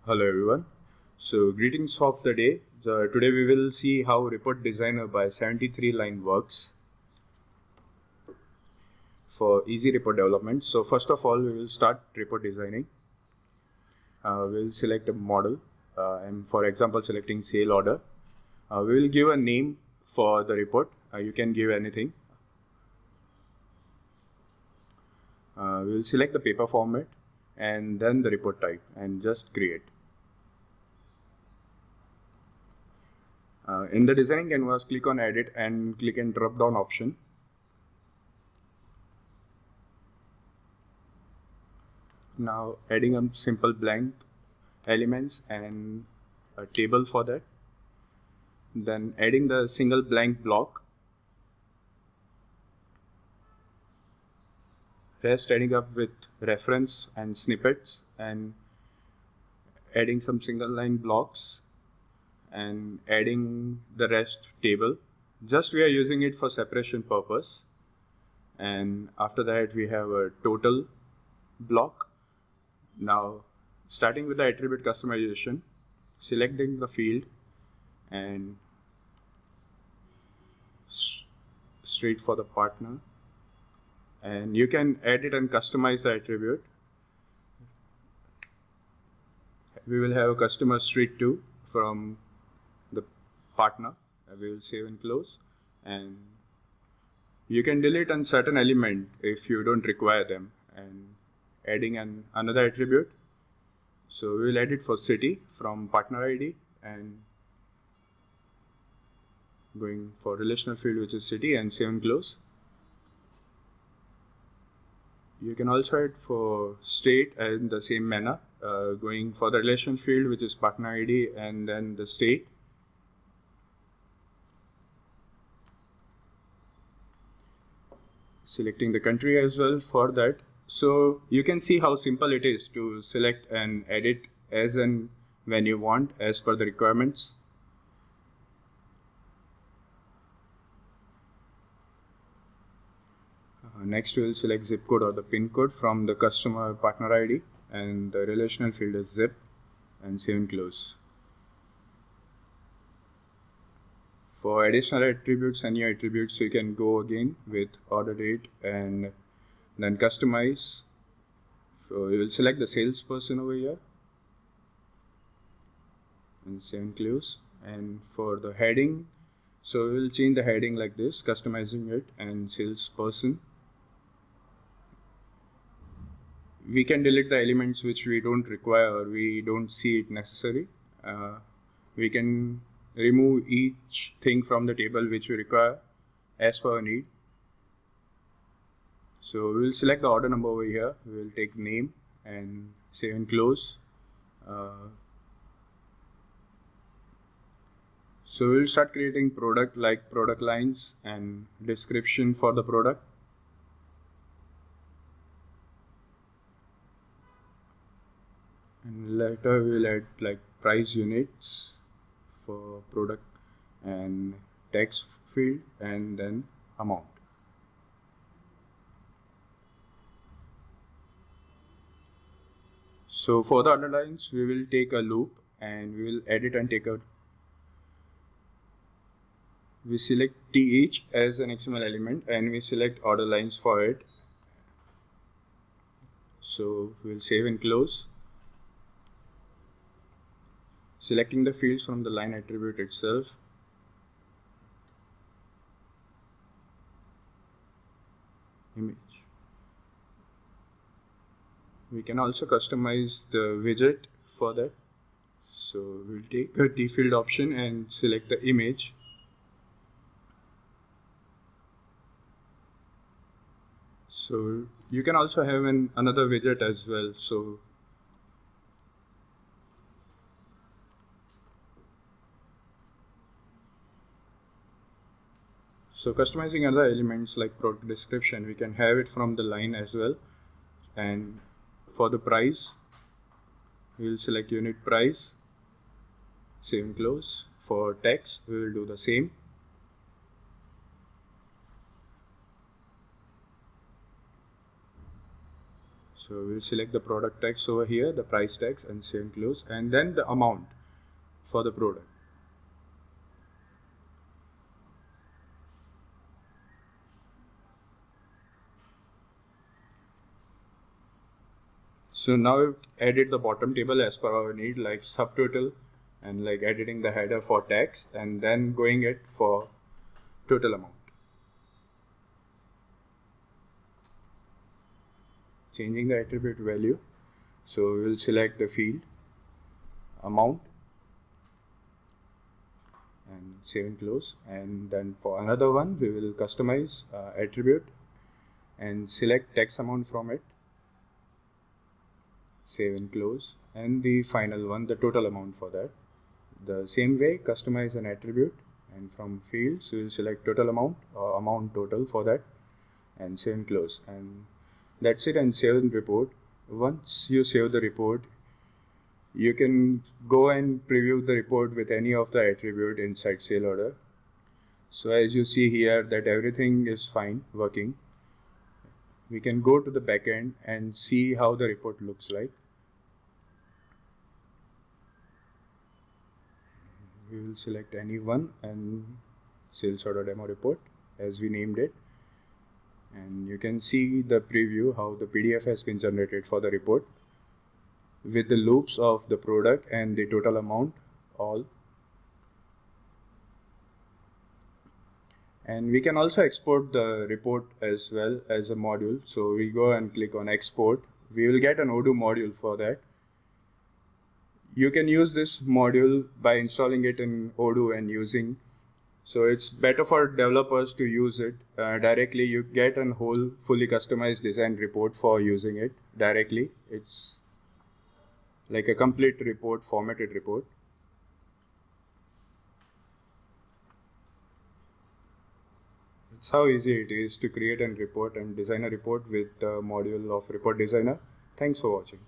Hello everyone. So greetings of the day. Today we will see how Report Designer by 73Line works for easy report development. So first of all, we will start report designing. We'll select a model and for example selecting sale order. We will give a name for the report. You can give anything. We will select the paper format and then the report type and just create. In the designing canvas, click on edit and click on drop down option. Now adding a simple blank elements and a table for that. Then adding the single blank block. Rest adding up with reference and snippets and adding some single line blocks and adding the rest table. Just we are using it for separation purpose. And after that we have a total block. Now starting with the attribute customization, selecting the field and straight for the partner, and you can edit and customize the attribute. We will have a customer street 2 from the partner. We will save and close, and you can delete a certain element if you don't require them, and adding another attribute. So we will edit for city from partner ID and going for relational field which is city and save and close. You can also add for state in the same manner, going for the relation field which is partner ID and then the state. Selecting the country as well for that. So you can see how simple it is to select and edit as and when you want as per the requirements. Next we will select zip code or the pin code from the customer partner ID, and the relational field is zip, and save and close. For additional attributes and new attributes, you can go again with order date and then customize. So we will select the salesperson over here and save and close. And for the heading, so we will change the heading like this, customizing it, and salesperson. We can delete the elements which we don't require or we don't see it necessary. We can remove each thing from the table which we require as per our need. So we will select the order number over here. We will take name and save and close. So we will start creating product like product lines and description for the product. And later we will add like price units for product and text field and then amount. So for the other lines, we will take a loop and we will edit and take a. We select TH as an XML element and we select order lines for it. So we will save and close. Selecting the fields from the line attribute itself. Image. We can also customize the widget for that. So we'll take a T field option and select the image. So you can also have another widget as well. So customizing other elements like product description, we can have it from the line as well. And for the price, we will select unit price, save and close. For text, we will do the same. So we'll select the product text over here, the price text, and save and close, and then the amount for the product. So now we've added the bottom table as per our need, like subtotal and like editing the header for text, and then going it for total amount. Changing the attribute value. So we'll select the field, amount, and save and close. And then for another one, we will customize attribute and select text amount from it. Save and close. And the final one, the total amount for that. The same way, customize an attribute, and from fields, we will select total amount or amount total for that, and save and close. And that's it, and save and report. Once you save the report, you can go and preview the report with any of the attribute inside sale order. So as you see here that everything is fine working, we can go to the backend and see how the report looks like. We will select any one and sales order demo report as we named it. And you can see the preview how the PDF has been generated for the report with the loops of the product and the total amount all. And we can also export the report as well as a module. So we go and click on export. We will get an Odoo module for that. You can use this module by installing it in Odoo and using. So it's better for developers to use it directly. You get a whole fully customized design report for using it directly. It's like a complete report, formatted report. That's how easy it is to create a report and design a report with the module of Report Designer. Thanks for watching.